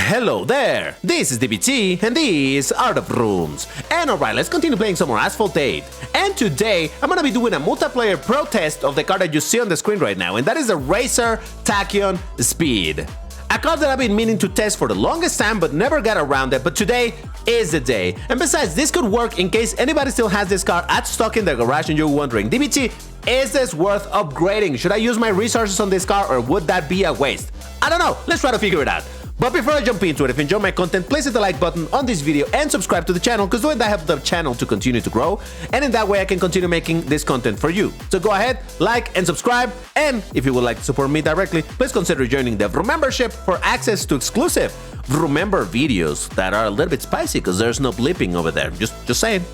Hello there, this is DBT and these are the runes. And alright, let's continue playing some more Asphalt 8. And today, I'm gonna be doing a multiplayer pro test of the card that you see on the screen right now, and that is the Raesr Tachyon Speed. A card that I've been meaning to test for the longest time but never got around it, but today is the day. And besides, this could work in case anybody still has this card at stock in their garage and you're wondering, DBT, is this worth upgrading? Should I use my resources on this card or would that be a waste? I don't know, let's try to figure it out. But before I jump into it, if you enjoy my content, please hit the like button on this video and subscribe to the channel, because doing that helps the channel to continue to grow, and in that way I can continue making this content for you. So go ahead, like and subscribe, and if you would like to support me directly, please consider joining the Remembership for access to exclusive Remember videos that are a little bit spicy because there's no blipping over there. Just saying.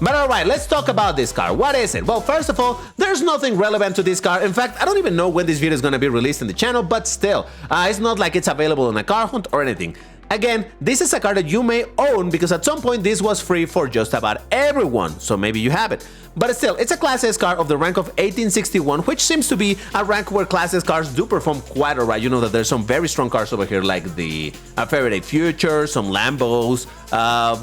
But alright, let's talk about this card. What is it? Well, first of all, there's nothing relevant to this card. In fact, I don't even know when this video is going to be released in the channel, but still, it's not like it's available on a card hunt or anything. Again, this is a card that you may own because at some point this was free for just about everyone, so maybe you have it. But still, it's a Class S card of the rank of 1861, which seems to be a rank where Class S cards do perform quite alright. You know that there's some very strong cards over here, like the Faraday Future, some Lambos,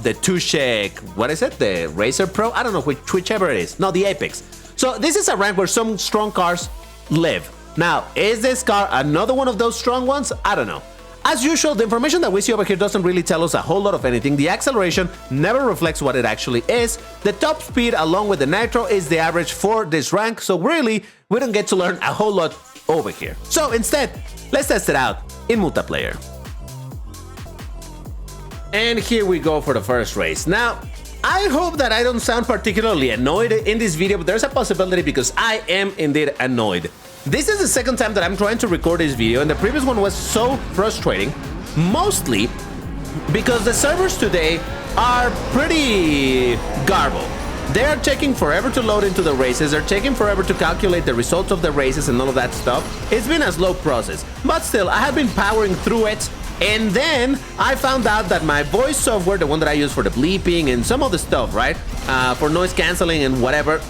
the Tushek, what is it? The Raesr Pro? I don't know, whichever it is. No, the Apex. So this is a rank where some strong cards live. Now, is this card another one of those strong ones? I don't know. As usual, the information that we see over here doesn't really tell us a whole lot of anything. The acceleration never reflects what it actually is. The top speed along with the nitro is the average for this rank, so really, we don't get to learn a whole lot over here. So instead, let's test it out in multiplayer. And here we go for the first race. Now, I hope that I don't sound particularly annoyed in this video, but there's a possibility because I am indeed annoyed. This is the second time that I'm trying to record this video, and the previous one was so frustrating, mostly because the servers today are pretty garbled. They are taking forever to load into the races, they're taking forever to calculate the results of the races and all of that stuff. It's been a slow process, but still, I have been powering through it, and then I found out that my voice software, the one that I use for the bleeping and some of the stuff, right, for noise canceling and whatever,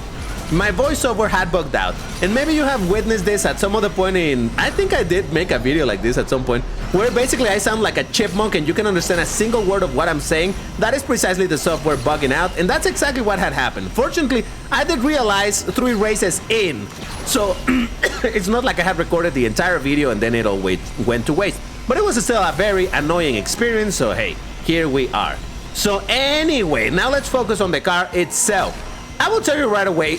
my voiceover had bugged out. And maybe you have witnessed this at some other point in... I think I did make a video like this at some point, where basically I sound like a chipmunk and you can understand a single word of what I'm saying. That is precisely the software bugging out, and that's exactly what had happened. Fortunately, I did realize 3 races in, so it's not like I had recorded the entire video and then it all went to waste. But it was still a very annoying experience, so hey, here we are. So anyway, now let's focus on the car itself. I will tell you right away,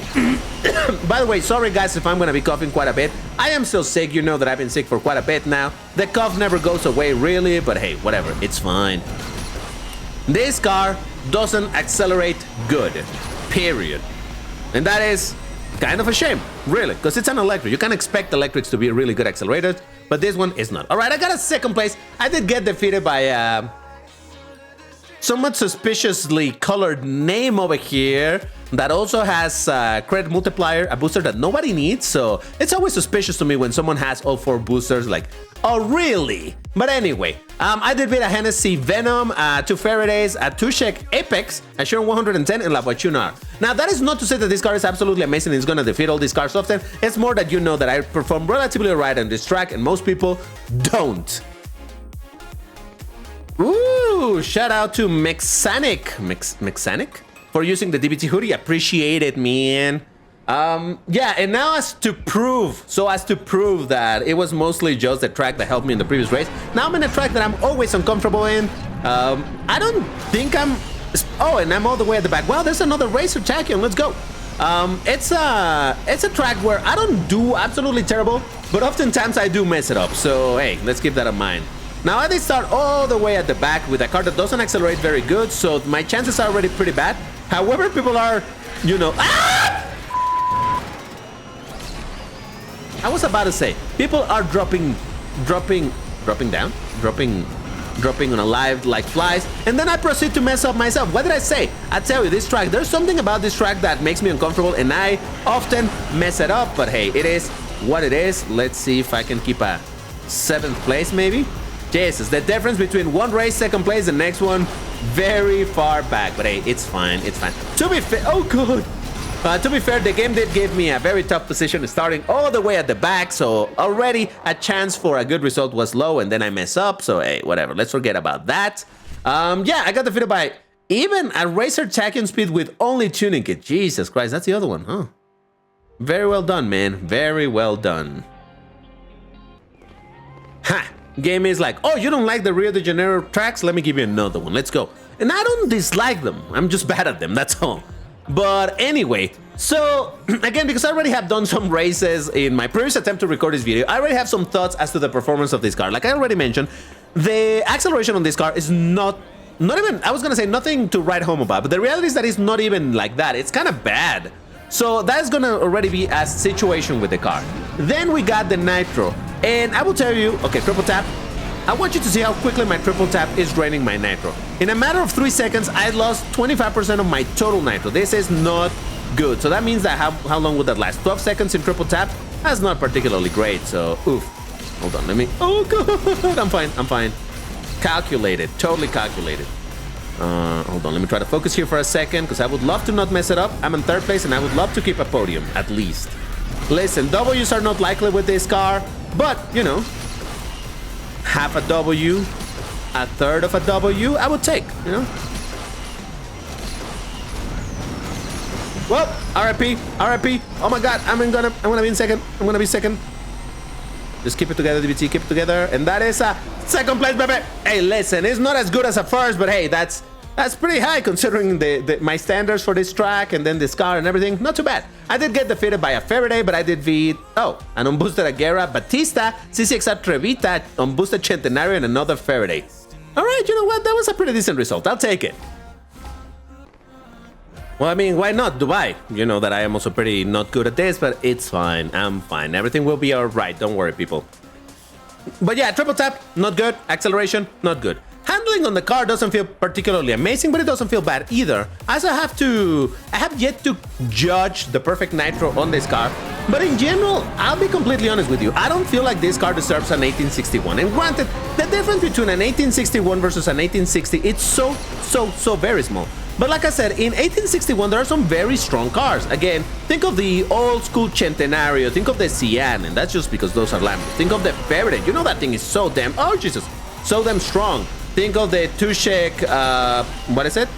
by the way, sorry guys if I'm gonna be coughing quite a bit. I am still sick, you know that I've been sick for quite a bit now. The cough never goes away really, but hey, whatever, it's fine. This car doesn't accelerate good, period. And that is kind of a shame, really, because it's an electric. You can't expect electrics to be really good accelerators, but this one is not. Alright, I got a second place. I did get defeated by somewhat suspiciously colored name over here that also has credit multiplier, a booster that nobody needs, so it's always suspicious to me when someone has all 4 boosters, like, oh really? But anyway, I did beat a Hennessy Venom, 2 Faradays, a Tushek Apex, a Sharon 110, and La Fortuna. Now that is not to say that this card is absolutely amazing and it's gonna defeat all these cards often, it's more that you know that I perform relatively right on this track and most people don't. Ooh, shout out to Mexanic for using the DBT hoodie. Appreciate it, man. Yeah, and now as to prove that it was mostly just the track that helped me in the previous race, now I'm in a track that I'm always uncomfortable in. I don't think I'm... Oh, and I'm all the way at the back. Wow, there's another Raesr Tachyon. Let's go. It's a track where I don't do absolutely terrible, but oftentimes I do mess it up. So, hey, let's keep that in mind. Now I did start all the way at the back with a car that doesn't accelerate very good, so my chances are already pretty bad. However, people are, you know... Ah! I was about to say, people are dropping on a live like flies, and then I proceed to mess up myself. What did I say? I tell you, this track, there's something about this track that makes me uncomfortable, and I often mess it up, but hey, it is what it is. Let's see if I can keep a 7th place, maybe. Jesus, the difference between one race, 2nd place, the next one, very far back. But hey, it's fine, it's fine. To be fair, oh god. To be fair, the game did give me a very tough position starting all the way at the back, so already a chance for a good result was low, and then I mess up, so hey, whatever. Let's forget about that. Yeah, I got defeated by even a Raesr Tachyon speed with only tuning kit. Jesus Christ, that's the other one, huh? Very well done, man. Very well done. Ha! Game is like, oh, you don't like the Rio de Janeiro tracks? Let me give you another one. Let's go. And I don't dislike them. I'm just bad at them, that's all. But anyway, so again, because I already have done some races in my previous attempt to record this video, I already have some thoughts as to the performance of this car. Like I already mentioned, the acceleration on this car is not even, I was gonna say nothing to write home about, but the reality is that it's not even like that. It's kind of bad. So that's gonna already be a situation with the car. Then we got the nitro, and I will tell you, okay, triple tap. I want you to see how quickly my triple tap is draining my nitro. In a matter of 3 seconds, I lost 25% of my total nitro. This is not good. So that means that how long would that last? 12 seconds in triple tap? That's not particularly great, so oof. Hold on, let me, oh god, I'm fine. Calculated, totally calculated. Hold on, let me try to focus here for a second, because I would love to not mess it up. I'm in 3rd place, and I would love to keep a podium, at least. Listen, W's are not likely with this car, but, you know, half a W, a third of a W, I would take, you know? Well, RIP, oh my god, I'm gonna be in second, I'm gonna be second. Just keep it together, DBT, keep it together, and that is a 2nd place, baby. Hey, listen, it's not as good as a 1st, but hey, that's pretty high considering my standards for this track and then this car and everything. Not too bad. I did get defeated by a Faraday, but I did beat, an unboosted Aguera, Batista, CCXR Trevita, unboosted Centenario, and another Faraday. All right, you know what? That was a pretty decent result. I'll take it. Well, I mean, why not Dubai? You know that I am also pretty not good at this, but it's fine. I'm fine. Everything will be all right. Don't worry, people. But yeah, triple tap, not good. Acceleration, not good. Handling on the car doesn't feel particularly amazing, but it doesn't feel bad either. As I have yet to judge the perfect nitro on this car. But in general, I'll be completely honest with you. I don't feel like this car deserves an 1861. And granted, the difference between an 1861 versus an 1860, it's so very small. But like I said, in 1861, there are some very strong cars. Again, think of the old school Centenario, think of the Cyan, and that's just because those are Lambos. Think of the Faraday. You know that thing is so damn, oh Jesus, so damn strong. Think of the Tushek, what is it?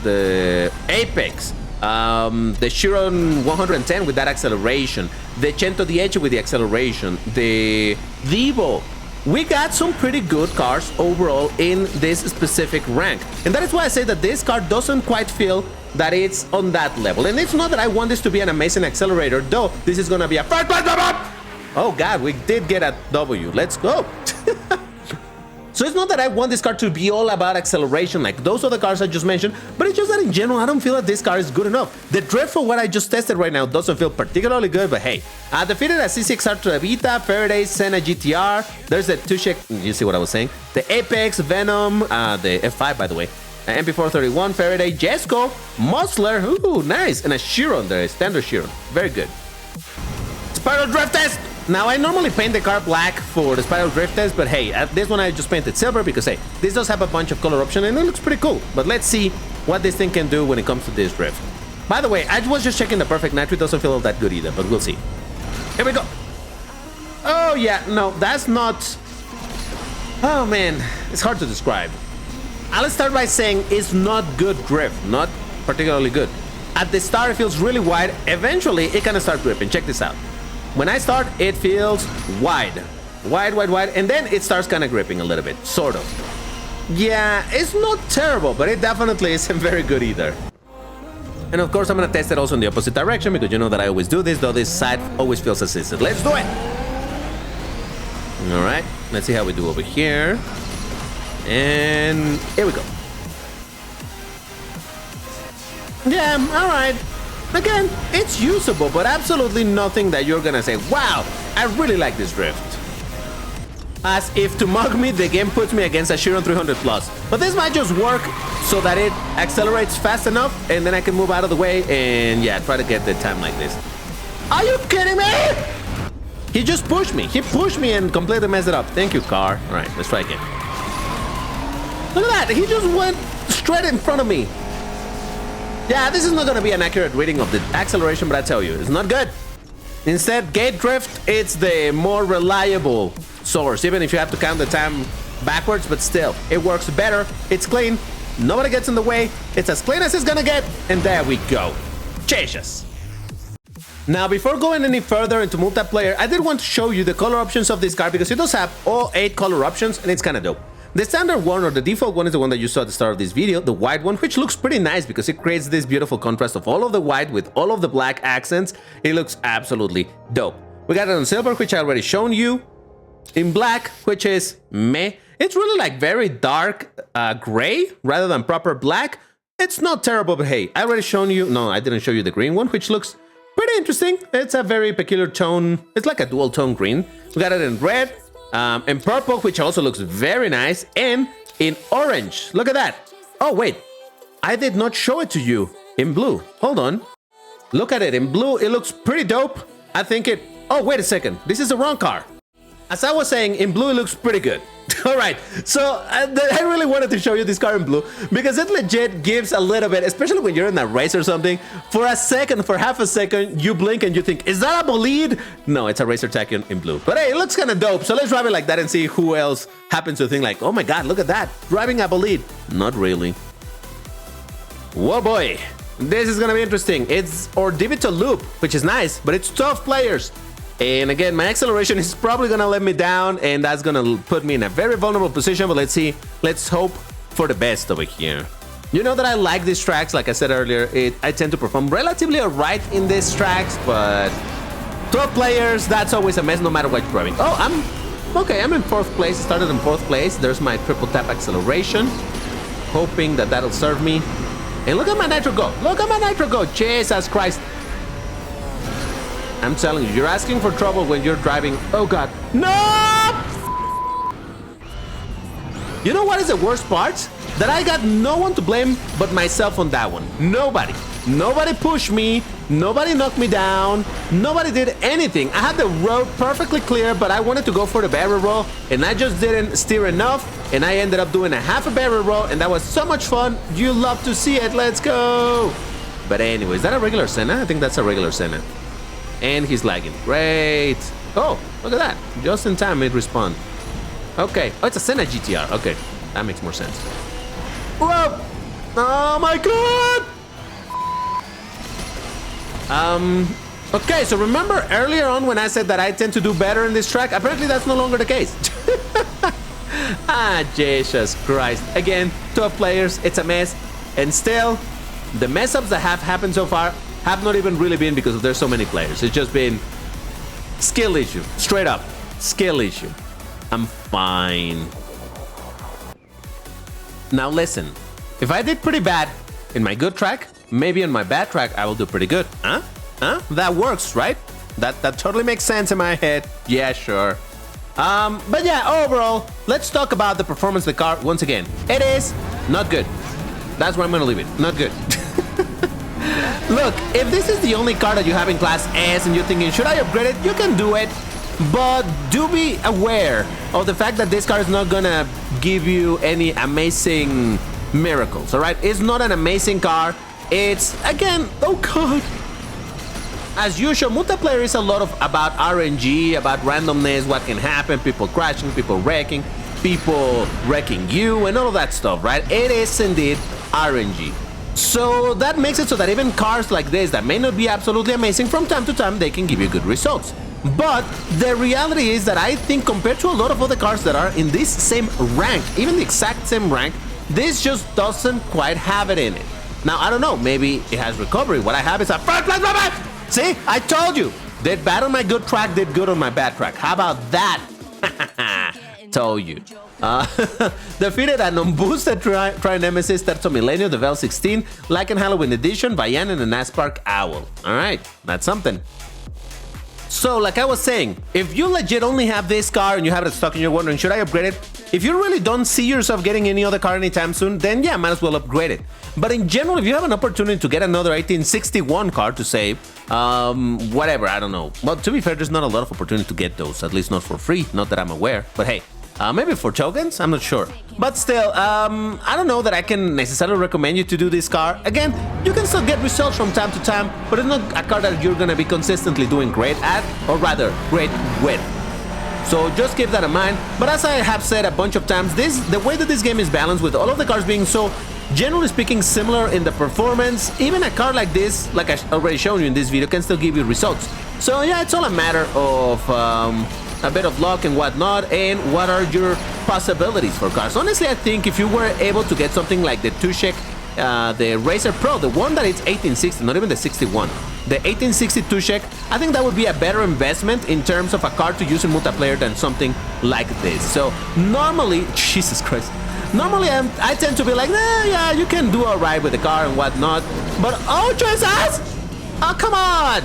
The Apex. The Chiron 110 with that acceleration. The 110 with the acceleration. The Devo. We got some pretty good cars overall in this specific rank. And that is why I say that this car doesn't quite feel that it's on that level. And it's not that I want this to be an amazing accelerator, though this is gonna be a first place. Oh god, we did get a W. Let's go. So it's not that I want this car to be all about acceleration like those other cars I just mentioned, but it's just that in general, I don't feel that this car is good enough. The drift for what I just tested right now doesn't feel particularly good, but hey, I defeated a C6R Trevita, Faraday, Senna GTR, there's the Tushek, you see what I was saying? The Apex, Venom, the F5 by the way, MP431, Faraday, Jesco, Musler, ooh, nice, and a Chiron there, standard Chiron, very good. Spiral Drift Test! Now, I normally paint the car black for the Spiral Drift Test, but hey, this one I just painted silver because, hey, this does have a bunch of color options and it looks pretty cool. But let's see what this thing can do when it comes to this drift. By the way, I was just checking the perfect nitro. It doesn't feel all that good either, but we'll see. Here we go. Oh, yeah, no, that's not... Oh, man, it's hard to describe. I'll start by saying it's not good drift, not particularly good. At the start, it feels really wide. Eventually, it kind of starts gripping. Check this out. When I start, it feels wide, and then it starts kind of gripping a little bit, sort of. Yeah, it's not terrible, but it definitely isn't very good either. And of course, I'm gonna test it also in the opposite direction because you know that I always do this, though this side always feels assisted. Let's do it! All right, let's see how we do over here. And here we go. Yeah, all right. Again, it's usable, but absolutely nothing that you're gonna say, wow, I really like this drift. As if to mug me, the game puts me against a Chiron 300 plus. But this might just work so that it accelerates fast enough, and then I can move out of the way and, yeah, try to get the time like this. Are you kidding me? He just pushed me. He pushed me and completely messed it up. Thank you, car. All right, let's try again. Look at that. He just went straight in front of me. Yeah, this is not going to be an accurate reading of the acceleration, but I tell you, it's not good. Instead, gate drift, it's the more reliable source, even if you have to count the time backwards, but still, it works better. It's clean. Nobody gets in the way. It's as clean as it's gonna get. And there we go. Jesus. Now, before going any further into multiplayer, I did want to show you the color options of this car because it does have all 8 color options and it's kind of dope. The standard one, or the default one, is the one that you saw at the start of this video, the white one, which looks pretty nice because it creates this beautiful contrast of all of the white with all of the black accents. It looks absolutely dope. We got it on silver, which I already shown you. In black, which is meh. It's really like very dark gray rather than proper black. It's not terrible, but hey, I already shown you. No, I didn't show you the green one, which looks pretty interesting. It's a very peculiar tone. It's like a dual tone green. We got it in red. In purple, which also looks very nice, and in orange. Look at that. Oh, wait. I did not show it to you in blue. Hold on. Look at it. In blue, it looks pretty dope. I think it... Oh, wait a second. This is the wrong car. As I was saying, in blue, it looks pretty good. All right, so I really wanted to show you this car in blue because it legit gives a little bit, especially when you're in a race or something. For a second, for half a second, you blink and you think, is that a bolide? No, it's a Raesr Tachyon in blue. But hey, it looks kind of dope. So let's drive it like that and see who else happens to think like, oh my God, look at that. Driving a bolide. Not really. Whoa, boy. This is going to be interesting. It's Orbital Loop, which is nice, but it's 12 players. And again, my acceleration is probably gonna let me down, and that's gonna put me in a very vulnerable position, but let's see. Let's hope for the best over here. You know that I like these tracks, like I said earlier. I tend to perform relatively alright in these tracks, but 12 players, that's always a mess no matter what you're driving. Oh, I'm in 4th place. Started in 4th place. There's my triple tap acceleration. Hoping that that'll serve me. And look at my nitro go. Look at my nitro go. Jesus Christ. I'm telling you, you're asking for trouble when you're driving. Oh God, no! You know what is the worst part? That I got no one to blame but myself on that one. Nobody. Nobody pushed me. Nobody knocked me down. Nobody did anything. I had the road perfectly clear, but I wanted to go for the barrel roll, and I just didn't steer enough, and I ended up doing a half a barrel roll, and that was so much fun. You love to see it. Let's go. But anyway, is that a regular Senna? I think that's a regular Senna. And he's lagging. Great. Oh, look at that. Just in time it respawned. Okay. Oh, it's a Senna GTR. Okay. That makes more sense. Whoa! Oh my God! Okay, so remember earlier on when I said that I tend to do better in this track? Apparently that's no longer the case. Ah, Jesus Christ. Again, 12 players. It's a mess. And still, the mess-ups that have happened so far have not even really been because there's so many players. It's just been skill issue. Straight up. Skill issue. I'm fine. Now listen. If I did pretty bad in my good track, maybe in my bad track I will do pretty good. Huh? Huh? That works, right? That totally makes sense in my head. Yeah, sure. But yeah, overall, let's talk about the performance of the car once again. It is not good. That's where I'm gonna leave it. Not good. Look, if this is the only car that you have in Class S and you're thinking, should I upgrade it? You can do it, but do be aware of the fact that this car is not gonna give you any amazing miracles, all right? It's not an amazing car. It's, again, oh God. As usual, multiplayer is a lot about RNG, about randomness, what can happen, people crashing, people wrecking you, and all of that stuff, right? It is indeed RNG. So that makes it so that even cars like this that may not be absolutely amazing, from time to time they can give you good results. But the reality is that I think compared to a lot of other cars that are in this same rank, even the exact same rank, this just doesn't quite have it in it. Now, I don't know, maybe it has recovery. What I have is a first place, baby! See, I told you. Did bad on my good track, did good on my bad track. How about that? Told you. Defeated an unboosted Tri-Nemesis Terzo Millennium, the Vel 16, Lycan Halloween Edition, Bayan, and an Aspark Owl. Alright, that's something. So, like I was saying, if you legit only have this car and you have it stuck and you're wondering, should I upgrade it? If you really don't see yourself getting any other car anytime soon, then yeah, might as well upgrade it. But in general, if you have an opportunity to get another 1861 car to save, whatever, I don't know. Well, to be fair, there's not a lot of opportunity to get those, at least not for free, not that I'm aware. But hey, Maybe for tokens? I'm not sure. But still, I don't know that I can necessarily recommend you to do this car. Again, you can still get results from time to time, but it's not a car that you're gonna be consistently doing great at, or rather, great with. So just keep that in mind. But as I have said a bunch of times, the way that this game is balanced with all of the cars being so, generally speaking, similar in the performance, even a car like this, like I already shown you in this video, can still give you results. So yeah, it's all a matter of a bit of luck and whatnot, and what are your possibilities for cars. Honestly, I think if you were able to get something like the Tushek, the Raesr Pro, the one that is 1860, not even the 61, the 1860 Tushek, I think that would be a better investment in terms of a car to use in multiplayer than something like this. So normally, Jesus Christ, normally I tend to be like, nah, yeah, you can do alright with the car and whatnot, but oh Jesus, oh come on.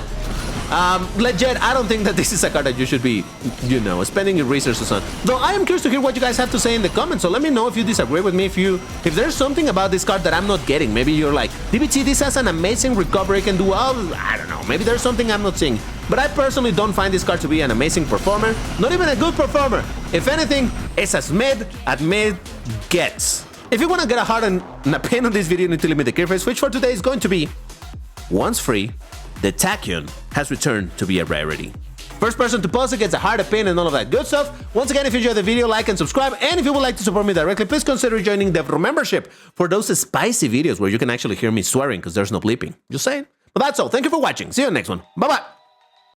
Legit, I don't think that this is a car that you should be, you know, spending your resources on. Though I am curious to hear what you guys have to say in the comments, so let me know if you disagree with me, if there's something about this car that I'm not getting. Maybe you're like, DBT, this has an amazing recovery, can do well. I don't know, maybe there's something I'm not seeing. But I personally don't find this car to be an amazing performer, not even a good performer. If anything, it's as mid gets. If you want to get a heart and a pin on this video, you need to leave me the key phrase, which for today is going to be, once free, the Tachyon has returned to be a rarity. First person to post it gets a heart, a pin, and all of that good stuff. Once again, if you enjoyed the video, like and subscribe. And if you would like to support me directly, please consider joining the membership for those spicy videos where you can actually hear me swearing because there's no bleeping. Just saying. But that's all. Thank you for watching. See you in the next one. Bye-bye.